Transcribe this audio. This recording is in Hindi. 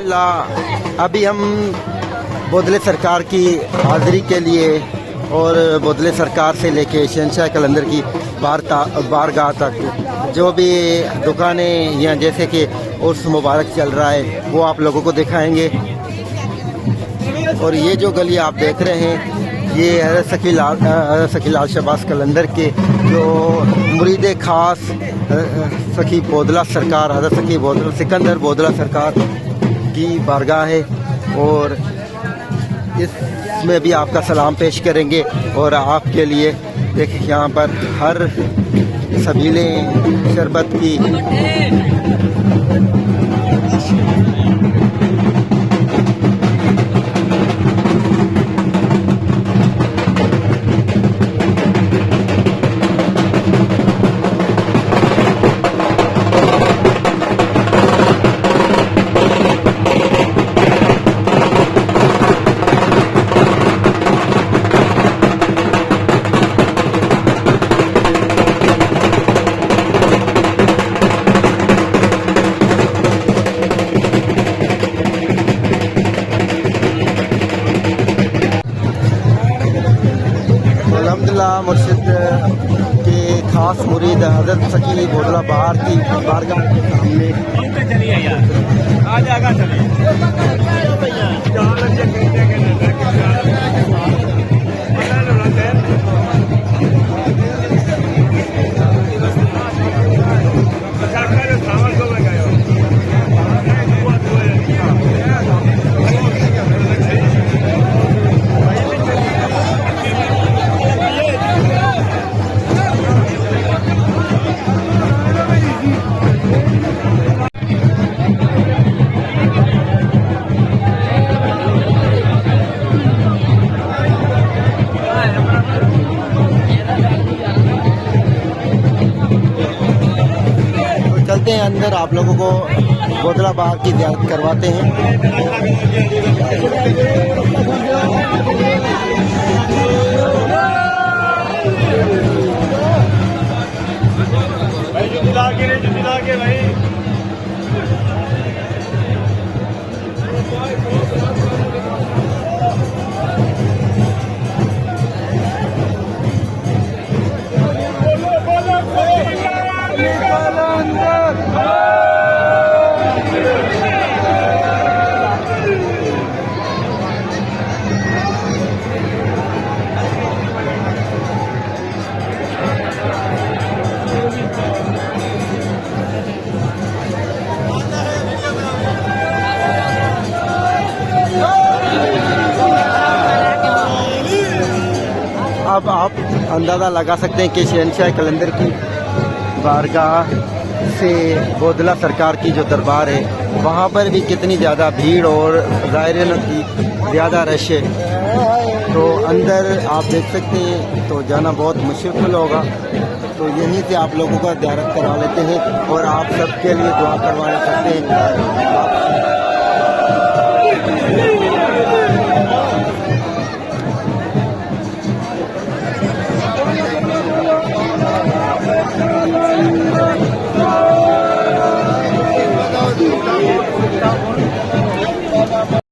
अल्हम्दुलिल्लाह अभी हम बोदले सरकार की हाज़री के लिए और बोदले सरकार से लेके शहंशाह कलंदर की बारगाह तक जो भी दुकानें या जैसे कि उर्स मुबारक चल रहा है वो आप लोगों को दिखाएंगे। और ये जो गली आप देख रहे हैं ये हज़रत लल शहबाज कलंदर के जो मुरीद खास सखी बोदला सरकार हज़रत सखी बोदला सिकंदर बोदला सरकार की बारगाह है। और इसमें भी आपका सलाम पेश करेंगे। और आपके लिए देखिए यहाँ पर हर सबीलें शरबत की मुर्शिद के खास मुरीद हज़रत सखी बोदला बाहर की बारगाह के सामने अंदर आप लोगों को बोदला बाहर की ज़ियारत करवाते हैं। अब आप अंदाज़ा लगा सकते हैं कि शहंशाह कलंदर की बारगाह से बोदला सरकार की जो दरबार है वहाँ पर भी कितनी ज़्यादा भीड़ और ज़ाहिरन की ज़्यादा रश है। तो अंदर आप देख सकते हैं तो जाना बहुत मुश्किल होगा। तो यहीं से आप लोगों का ज़ियारत करवा लेते हैं और आप सबके लिए दुआ करवा सकते हैं।